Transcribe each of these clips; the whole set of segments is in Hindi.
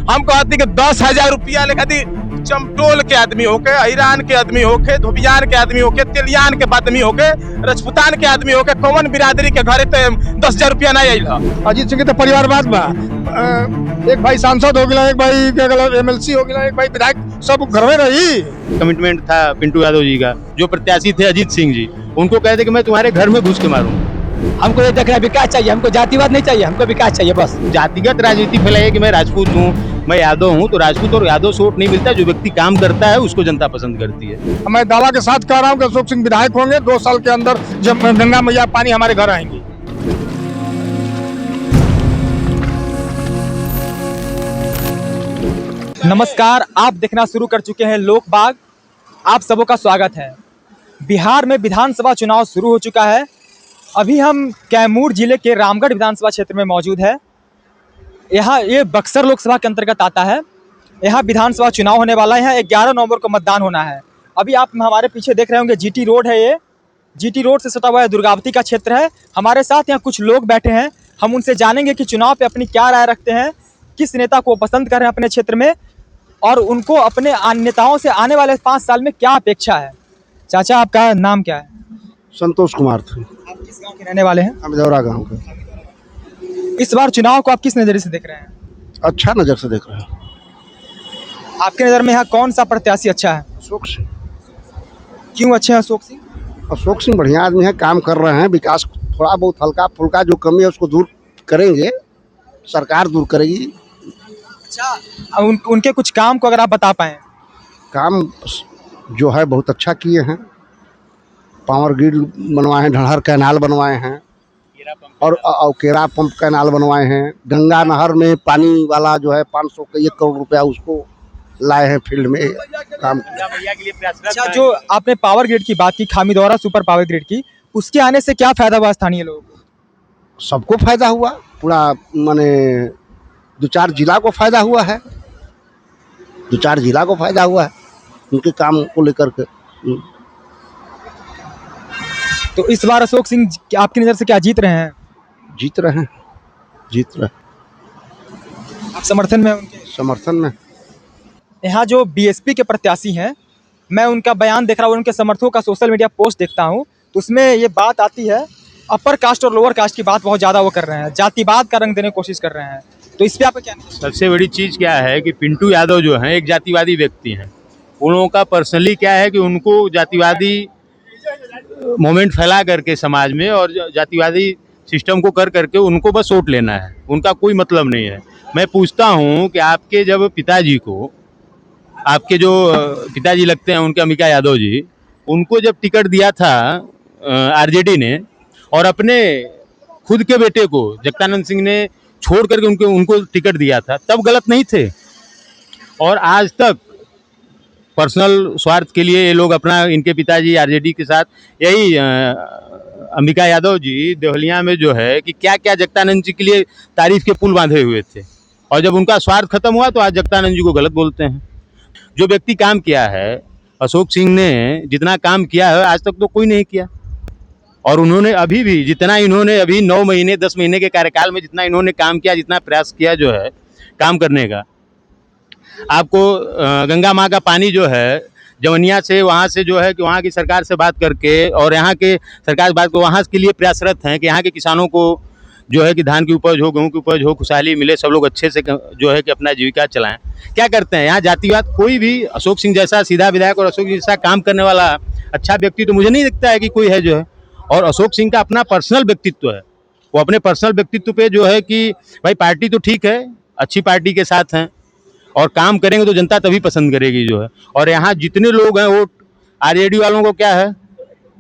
हम कहते कि 10,000 रुपया लेकर दी चमटोल के आदमी होके, ईरान के आदमी होके, धोबियान के आदमी होके, तेलियान के आदमी होके, राजपूतान के आदमी होके, कौन बिरादरी के घरे तो 10,000 रुपया नहीं आयल। अजीत सिंह के तो परिवारवाद बा। एक भाई सांसद हो गया, एक भाई एमएलसी हो गया, एक भाई विधायक, सब घर में रही। कमिटमेंट था पिंटू यादव जी का, जो प्रत्याशी थे अजीत सिंह जी, उनको कहते कि मैं तुम्हारे घर में घुस के मारूंगा। हमको ये देख रहा है विकास चाहिए, हमको जातिवाद नहीं चाहिए, हमको विकास चाहिए बस। जातिगत राजनीति फैलाई है कि मैं राजपूत हूँ, मैं यादव हूँ, तो राजपूत और यादव से वोट नहीं मिलता। जो व्यक्ति काम करता है उसको जनता पसंद करती है। मैं दावा के साथ कह रहा हूँ कि अशोक सिंह विधायक होंगे 2 साल के अंदर, जब गंगा मैया पानी हमारे घर आएंगी। नमस्कार, आप देखना शुरू कर चुके हैं लोकबाग। आप सबों का स्वागत है। बिहार में विधानसभा चुनाव शुरू हो चुका है। अभी हम कैमूर जिले के रामगढ़ विधानसभा क्षेत्र में मौजूद है। यहाँ ये बक्सर लोकसभा के अंतर्गत आता है। यहाँ विधानसभा चुनाव होने वाला है। यहाँ 11 नवंबर को मतदान होना है। अभी आप हमारे पीछे देख रहे होंगे जीटी रोड है। ये जीटी रोड से सटा हुआ है, दुर्गावती का क्षेत्र है। हमारे साथ यहाँ कुछ लोग बैठे हैं। हम उनसे जानेंगे कि चुनाव पे अपनी क्या राय रखते हैं, किस नेता को पसंद कर रहे हैं अपने क्षेत्र में, और उनको अपने नेताओं से आने वाले 5 साल में क्या अपेक्षा है। चाचा, आपका नाम क्या है? संतोष कुमार थे। आप किस गांव के रहने वाले हैं? हम दौरा गाँव के। इस बार चुनाव को आप किस नज़रिए से देख रहे हैं? अच्छा नजर से देख रहे हैं। आपके नज़र में यहाँ कौन सा प्रत्याशी अच्छा है? अशोक सिंह। क्यों अच्छे हैं अशोक सिंह? अशोक सिंह बढ़िया आदमी है, काम कर रहे हैं। विकास थोड़ा बहुत हल्का फुल्का जो कमी है उसको दूर करेंगे, सरकार दूर करेगी। अच्छा, उनके कुछ काम को अगर आप बता पाएँ। काम जो है बहुत अच्छा किए हैं। पावर ग्रिड बनवाए हैं, ढंढर कैनाल बनवाए हैं, और केरा पंप कैनाल बनवाए हैं। गंगा नहर में पानी वाला जो है 500 का 1 करोड़ रुपया उसको लाए हैं, फील्ड में काम किया। अच्छा, जो आपने पावर ग्रिड की बात की, खामीद्वारा सुपर पावर ग्रिड की, उसके आने से क्या फायदा हुआ स्थानीय लोगों को? सबको फायदा हुआ, पूरा माने 2-4 जिला को फायदा हुआ है। 2-4 जिला को फायदा हुआ है उनके काम को लेकर के। तो इस बार अशोक सिंह आपकी नज़र से क्या जीत रहे हैं? जीत रहे हैं, जीत रहे। आप समर्थन में उनके? समर्थन में। यहाँ जो बीएसपी के प्रत्याशी हैं, मैं उनका बयान देख रहा हूँ, उनके समर्थकों का सोशल मीडिया पोस्ट देखता हूँ, तो उसमें ये बात आती है, अपर कास्ट और लोअर कास्ट की बात बहुत ज़्यादा वो कर रहे हैं, जातिवाद का रंग देने की कोशिश कर रहे हैं। तो इस पर आपका क्या? सबसे बड़ी चीज़ क्या है कि पिंटू यादव जो हैं एक जातिवादी व्यक्ति हैं। उन लोगों का पर्सनली क्या है कि उनको जातिवादी मोमेंट फैला करके समाज में और जातिवादी सिस्टम को कर करके उनको बस वोट लेना है। उनका कोई मतलब नहीं है। मैं पूछता हूँ कि आपके जब पिताजी को, आपके जो पिताजी लगते हैं उनके अम्बिका यादव जी, उनको जब टिकट दिया था आरजेडी ने, और अपने खुद के बेटे को जगदानंद सिंह ने छोड़ करके उनको टिकट दिया था, तब गलत नहीं थे। और आज तक पर्सनल स्वार्थ के लिए ये लोग अपना, इनके पिताजी आरजेडी के साथ, यही अम्बिका यादव जी देवलिया में जो है कि क्या क्या जगदानंद जी के लिए तारीफ के पुल बांधे हुए थे, और जब उनका स्वार्थ खत्म हुआ तो आज जगदानंद जी को गलत बोलते हैं। जो व्यक्ति काम किया है, अशोक सिंह ने जितना काम किया है आज तक तो कोई नहीं किया। और उन्होंने अभी भी जितना इन्होंने अभी 9 महीने 10 महीने के कार्यकाल में जितना इन्होंने काम किया, जितना प्रयास किया जो है काम करने का, आपको गंगा माँ का पानी जो है जवनिया से, वहाँ से जो है कि वहाँ की सरकार से बात करके, और यहाँ के सरकार से बात को वहाँ के लिए प्रयासरत हैं कि यहाँ के किसानों को जो है कि धान की उपज हो, गेहूँ की उपज हो, खुशहाली मिले, सब लोग अच्छे से जो है कि अपना जीविका चलाएं। क्या करते हैं यहाँ जातिवाद? कोई भी अशोक सिंह जैसा सीधा विधायक और अशोक सिंह जैसा काम करने वाला अच्छा व्यक्ति तो मुझे नहीं दिखता है कि कोई है जो है। और अशोक सिंह का अपना पर्सनल व्यक्तित्व है। वो अपने पर्सनल व्यक्तित्व पे जो है कि भाई पार्टी तो ठीक है, अच्छी पार्टी के साथ हैं, और काम करेंगे तो जनता तभी पसंद करेगी जो है। और यहाँ जितने लोग हैं वोट आरजेडी वालों को क्या है,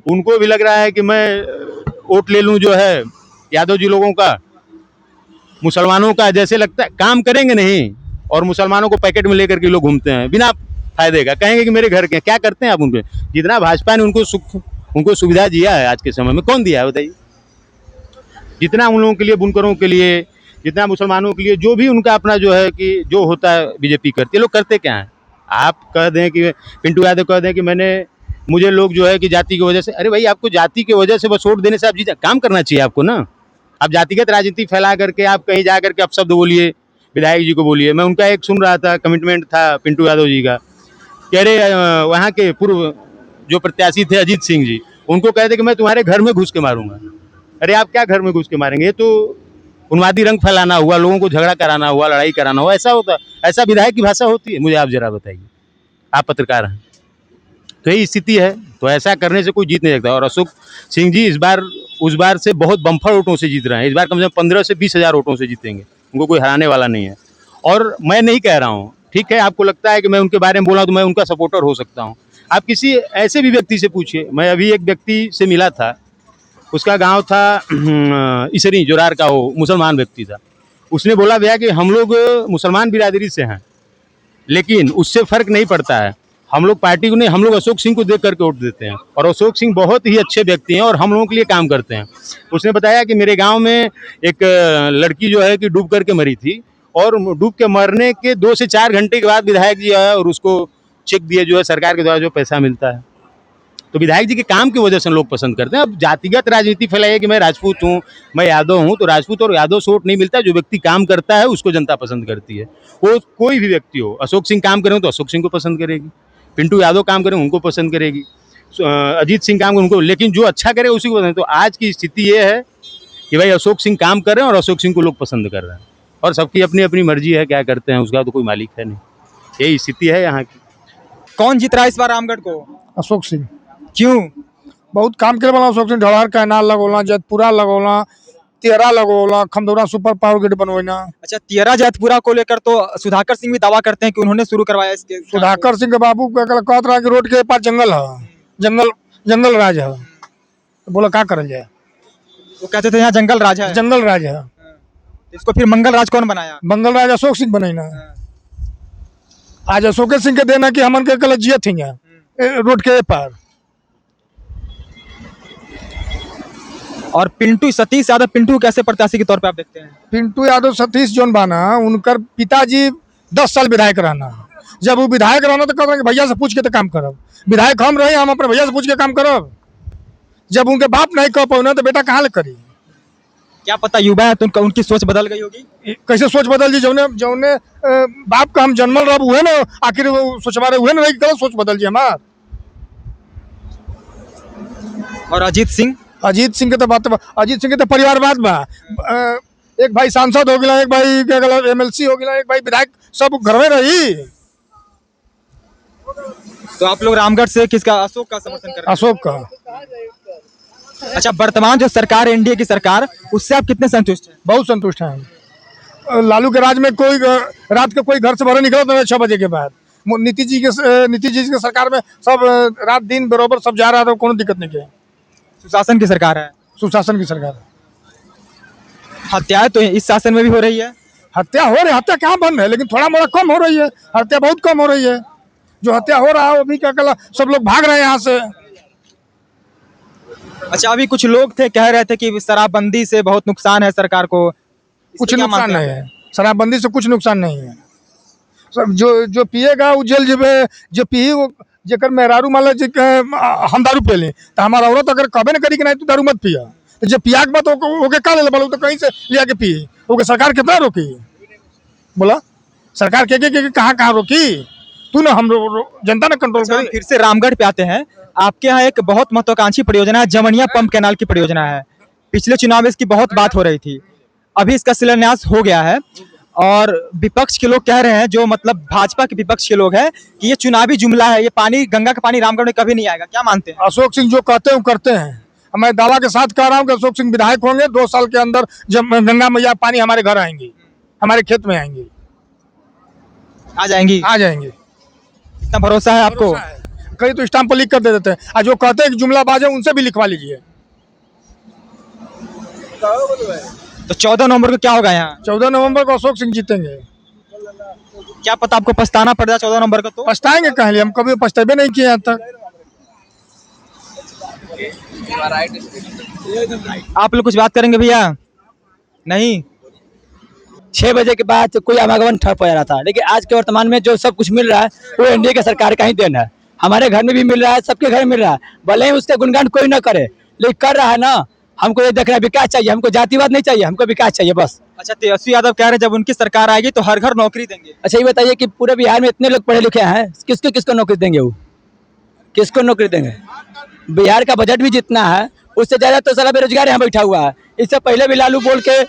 उनको भी लग रहा है कि मैं वोट ले लूँ जो है यादव जी लोगों का, मुसलमानों का, जैसे लगता है काम करेंगे नहीं, और मुसलमानों को पैकेट में लेकर के लोग घूमते हैं बिना फायदे का, कहेंगे कि मेरे घर के। क्या करते हैं आप उनके? जितना भाजपा ने उनको सुविधा दिया है आज के समय में, कौन दिया है बताइए? जितना उन लोगों के लिए, बुनकरों के लिए, जितना मुसलमानों के लिए, जो भी उनका अपना जो है कि जो होता है बीजेपी करती है। लोग करते क्या हैं? आप कह दें कि पिंटू यादव कह दें कि मुझे लोग जो है कि जाति की वजह से, अरे भाई आपको जाति की वजह से बस वोट देने से आप काम करना चाहिए आपको ना। आप जातिगत राजनीति फैला करके आप कहीं जा करके अपशब्द बोलिए, विधायक जी को बोलिए। मैं उनका एक सुन रहा था, कमिटमेंट था पिंटू यादव जी का, कह रहे वहाँ के पूर्व जो प्रत्याशी थे अजीत सिंह जी, उनको कहते कि मैं तुम्हारे घर में घुस के मारूंगा। अरे आप क्या घर में घुस के मारेंगे? ये तो उन्मादी रंग फैलाना हुआ, लोगों को झगड़ा कराना हुआ, लड़ाई कराना हुआ। ऐसा होता, ऐसा विधायक की भाषा होती है? मुझे आप जरा बताइए, आप पत्रकार हैं। तो यही स्थिति है। तो ऐसा करने से कोई जीत नहीं सकता। और अशोक सिंह जी इस बार उस बार से बहुत बम्पर वोटों से जीत रहे हैं। इस बार कम से कम 15 से 20 हज़ार वोटों से जीतेंगे। उनको कोई हराने वाला नहीं है। और मैं नहीं कह रहा हूँ, ठीक है, आपको लगता है कि मैं उनके बारे में बोला तो मैं उनका सपोर्टर हो सकता हूँ। आप किसी ऐसे भी व्यक्ति से पूछिए। मैं अभी एक व्यक्ति से मिला था, उसका गांव था इसरी जोरार का, वो मुसलमान व्यक्ति था। उसने बोला भैया कि हम लोग मुसलमान बिरादरी से हैं, लेकिन उससे फर्क नहीं पड़ता है। हम लोग पार्टी को नहीं, हम लोग अशोक सिंह को देख करके वोट देते हैं। और अशोक सिंह बहुत ही अच्छे व्यक्ति हैं और हम लोगों के लिए काम करते हैं। उसने बताया कि मेरे गांव में एक लड़की जो है कि डूब करके मरी थी, और डूब के मरने के 2 से 4 घंटे के बाद विधायक जी आया और उसको चेक दिए, जो है सरकार के द्वारा जो पैसा मिलता है। तो विधायक जी के काम की वजह से लोग पसंद करते हैं। अब जातिगत राजनीति फैलाई है कि मैं राजपूत हूँ, मैं यादव हूँ, तो राजपूत और यादव से वोट नहीं मिलता। जो व्यक्ति काम करता है उसको जनता पसंद करती है। वो कोई भी व्यक्ति हो, अशोक सिंह काम करें तो अशोक सिंह को पसंद करेगी, पिंटू यादव काम करें उनको पसंद करेगी, अजीत सिंह काम करें उनको, लेकिन जो अच्छा करे उसी को पसंद। तो आज की स्थिति ये है कि भाई अशोक सिंह काम कर रहे हैं और अशोक सिंह को लोग पसंद कर रहे हैं। और सबकी अपनी अपनी मर्जी है, क्या करते हैं उसका तो कोई मालिक है नहीं। यही स्थिति है यहाँ की। कौन जीत रहा है इस बार रामगढ़ को? अशोक सिंह क्यों? बहुत काम करे वाला अशोक सिंह। ढलार कैनाल लगोला, जैतपुरा लगोला, तेरा लगोला, खमदौरा सुपर पावर ग्रिड बनवाना। अच्छा, तियरा जैतपुरा को लेकर तो सुधाकर सिंह भी दावा करते हैं कि उन्होंने शुरू करवाया इसके। सुधाकर सिंह के बाबू कहत रहा कि रोड के पास जंगल है, जंगल राज है। तो बोला क्या करल जाए, वो कहते थे यहाँ जंगल राज है। जंगल राज है। इसको फिर मंगल राज कौन बनाया? मंगल राज अशोक सिंह बनैना। आज अशोक सिंह के देना कि हमन के कल जियत ही रोड के पार। और पिंटू सतीश यादव, पिंटू कैसे प्रत्याशी के तौर पे आप देखते हैं? पिंटू यादव सतीश जोन बाना, उनकर पिताजी 10 साल विधायक रहना। जब वो विधायक रहना तो कहते भैया से पूछ के तो काम करब। विधायक हम रहे, हम अपने भैया से पूछ के काम करब। जब उनके बाप नहीं कह पाना तो बेटा कहाँ ले करी? क्या पता युवा है तो उनकी सोच बदल गई होगी। कैसे सोच बदल जी? जौने बाप का हम जन्मल रह हुए ना, आखिर सोचवा रहे हुए ना, गलत सोच बदल जी हमार। और अजीत सिंह के तो बात, अजीत सिंह के तो परिवारवाद बा। एक भाई सांसद हो गया, एक भाई क्या कहला MLC हो गया, एक भाई विधायक, सब घर में रही। तो आप लोग रामगढ़ से किसका, अशोक का समर्थन कर रहे हैं? अशोक का। अच्छा, वर्तमान जो सरकार है एनडीए की सरकार, उससे आप कितने संतुष्ट हैं? बहुत संतुष्ट हैं। लालू के राज में कोई रात के कोई घर से बाहर निकला तो 6 बजे के बाद। नीतीश जी के सरकार में सब रात दिन बराबर सब जा रहा था, कोई दिक्कत नहीं किया। सुशासन की सरकार है। सुशासन की सरकार। हत्याएं तो इस शासन में भी हो रही है। हत्या हो रही, हत्या कहाँ बंद है, लेकिन थोड़ा मोड़ा कम हो रही है। हत्या बहुत कम हो रही है। जो हत्या हो रहा है वो भी क्या कहला, सब लोग भाग रहे हैं यहाँ से। अच्छा, अभी कुछ लोग थे कह रहे थे कि शराबबंदी से बहुत नुकसान है सरकार को। कुछ नुकसान नहीं है, शराबबंदी से कुछ नुकसान नहीं है। सब जो पिएगा वो जेल जेबे, जो पी जेकर मेहरारू मान लो हम दारू पी लें तो हमारा औरत अगर कबे न करी कि नहीं तू दारू मत पिया, तो जब पिया के बाद ओके का ले बोलो तो कहीं से लिया के पिए, ओके सरकार कितना रोकी? बोला सरकार के कहाँ रोकी? तू ना हम जनता ने कंट्रोल करी। फिर से रामगढ़ पे आते हैं। आपके यहाँ एक बहुत महत्वाकांक्षी परियोजना है, जमनिया पंप कैनाल की परियोजना है। पिछले चुनाव में इसकी बहुत बात हो रही थी, अभी इसका शिलान्यास हो गया है। और विपक्ष के लोग कह रहे हैं, जो मतलब भाजपा के विपक्ष के लोग हैं, कि ये चुनावी जुमला है, ये पानी, गंगा का पानी रामगढ़ में कभी नहीं आएगा। क्या मानते हैं? अशोक सिंह जो कहते हैं वो करते हैं। मैं दावा के साथ कह रहा हूँ कि अशोक सिंह विधायक होंगे 2 साल के अंदर, जब गंगा मैया पानी हमारे घर आएंगी, हमारे खेत में आएंगी। आ जाएंगी? आ जाएंगे। इतना भरोसा है आपको? कहीं तो स्टाम्प पर लिख कर दे देते हैं, और जो कहते हैं कि जुमलाबाज है उनसे भी लिखवा लीजिए। तो 14 नवंबर को क्या होगा यहाँ? 14 नवंबर को अशोक सिंह जीतेंगे। क्या पता आपको पछताना पड़ जाए 14 नवंबर को? तो पछताएंगे कहीं, हम कभी पछतावे नहीं किए यहाँ तक। आप लोग कुछ बात करेंगे भैया? नहीं, 6 बजे के बाद कोई आवागमन ठप हो जा रहा था, लेकिन आज के वर्तमान में जो सब कुछ मिल रहा है वो एनडीए के सरकार का ही देन है। हमारे घर में भी मिल रहा है, सबके घर में मिल रहा है। भले ही उसके गुणगान कोई ना करे, लेकिन कर रहा है ना, हमको ये देख रहा है विकास चाहिए, हमको जातिवाद नहीं चाहिए, हमको विकास चाहिए बस। अच्छा, तेजस्वी यादव कह रहे हैं जब उनकी सरकार आएगी तो हर घर नौकरी देंगे। अच्छा ये बताइए कि पूरे बिहार में इतने लोग पढ़े लिखे हैं, किसको किसको नौकरी देंगे? वो किसको नौकरी देंगे? बिहार का बजट भी जितना है उससे ज्यादा तो सारा बेरोजगार यहाँ बैठा हुआ है। इससे पहले भी लालू बोल के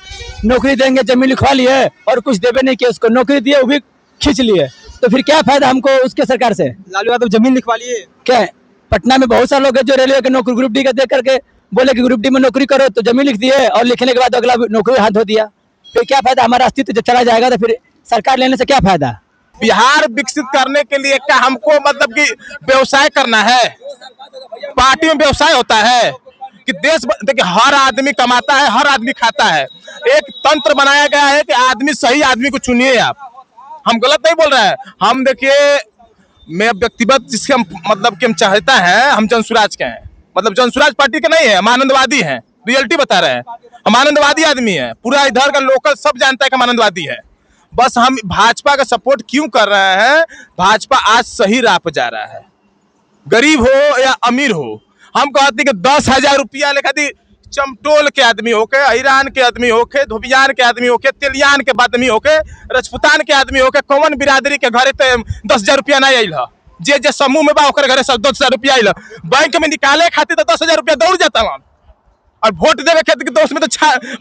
नौकरी देंगे, जमीन लिखवा लिए और कुछ देवे नहीं किए, उसको नौकरी दिए वो भी खींच लिए, तो फिर क्या फायदा हमको उसके सरकार से? लालू यादव जमीन लिखवा लिए। क्या पटना में बहुत सारे लोग हैं जो रेलवे के नौकरी ग्रुप डी का देख करके बोले कि ग्रुप डी में नौकरी करो, तो जमीन लिख दिए और लिखने के बाद अगला नौकरी हाथ धो दिया। फिर क्या फायदा? हमारा अस्तित्व जब चला जाएगा तो फिर सरकार लेने से क्या फायदा? बिहार विकसित करने के लिए क्या हमको मतलब कि व्यवसाय करना है? पार्टी में व्यवसाय होता है कि देश देखिए हर आदमी कमाता है, हर आदमी खाता है। एक तंत्र बनाया गया है कि आदमी सही आदमी को चुनिए। आप हम गलत नहीं बोल रहे हैं। हम देखिए मैं व्यक्तिगत जिसके हम मतलब कि हम चाहता है, हम जनसुराज के हैं, मतलब जनसुराज पार्टी के नहीं है, हम आनंदवादी हैं। रियलिटी बता रहे हैं, हम आनंदवादी आदमी हैं। पूरा इधर का लोकल सब जानता है कि हम आनंदवादी है। बस हम भाजपा का सपोर्ट क्यों कर रहे हैं? भाजपा आज सही राह पर जा रहा है। गरीब हो या अमीर हो, हम कहते कि 10,000 रुपया लेखा दी चमटोल के आदमी होके, ईरान के आदमी होके, धोबियान के आदमी होके, तेलियान के आदमी होके, राजपूतान के आदमी होके, कौन बिरादरी के घरे 10,000 रुपया नहीं आयल है। जे समूह में बा ओकर घरे 10,000 रुपया आयल। बैंक में निकाले खातिर तो 10,000 रुपया दौड़ जाता है। और वोट देवे खातिर तो उसमें तो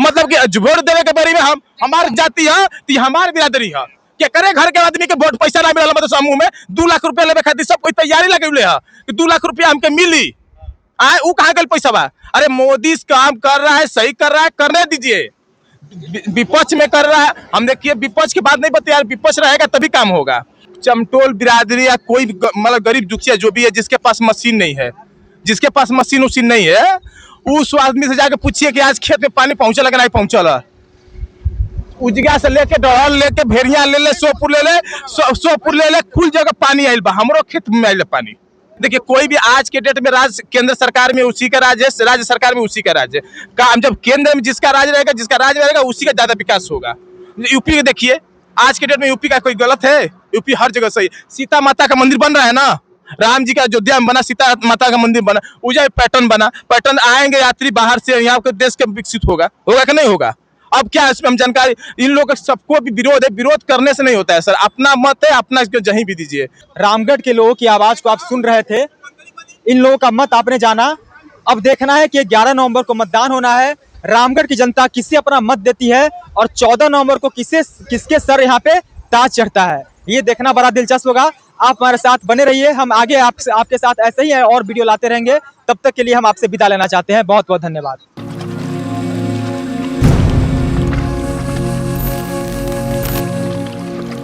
मतलब कि वोट देवे के बारे में हम हमार जाति है तो हमार बिरादरी है क्या करे? घर के आदमी के वोट पैसा ना मिला मतलब समूह में 2 लाख रुपया लेवे खातिर सब कोई तैयारी लगे है कि 2 लाख रुपया हमके मिली। आए वो कहाँ गल पैसा बा? अरे मोदी काम कर रहा है, सही कर रहा है, करने दीजिए। विपक्ष में कर रहा है, हम देखिए विपक्ष की बात नहीं बताया, विपक्ष रहेगा तभी काम होगा। चमटोल बिरादरी या कोई मतलब गरीब दुखिया जो भी है, जिसके पास मशीन नहीं है, जिसके पास मशीन उशीन नहीं है, उस आदमी से जाके पूछिए कि आज खेत में पानी पहुंचल कि नहीं पहुंचल। उजगा से लेके डहल लेके भेड़िया ले ले, सोपुर ले ले, कुल जगह पानी आयल बा। हमरो खेत में आयल पानी। देखिए कोई भी आज के डेट में केंद्र सरकार में उसी का राज है, राज्य सरकार में उसी का राज है। काम जब केंद्र में जिसका राज रहेगा उसी का ज्यादा विकास होगा। यूपी के देखिए आज के डेट में यूपी का कोई गलत है? यूपी हर जगह सही। सीता माता का मंदिर बन रहा है ना, राम जी का अयोध्या में बना, सीता माता का मंदिर बना, उजा पैटर्न बना। पैटर्न आएंगे यात्री बाहर से, यहाँ के देश के विकसित होगा कि नहीं होगा? अब क्या इसमें हम जानकारी, इन लोगों का सबको भी विरोध है, विरोध करने से नहीं होता है सर। अपना मत है, अपना जहीं भी दीजिए। रामगढ़ के लोगों की आवाज को आप सुन रहे थे, इन लोगों का मत आपने जाना। अब देखना है कि 11 नवंबर को मतदान होना है। रामगढ़ की जनता किसे अपना मत देती है और 14 नवंबर को किसके सर यहाँ पे ताज चढ़ता है, ये देखना बड़ा दिलचस्प होगा। आप हमारे साथ बने रहिए, हम आगे आपके साथ ऐसे ही और वीडियो लाते रहेंगे। तब तक के लिए हम आपसे विदा लेना चाहते हैं। बहुत बहुत धन्यवाद।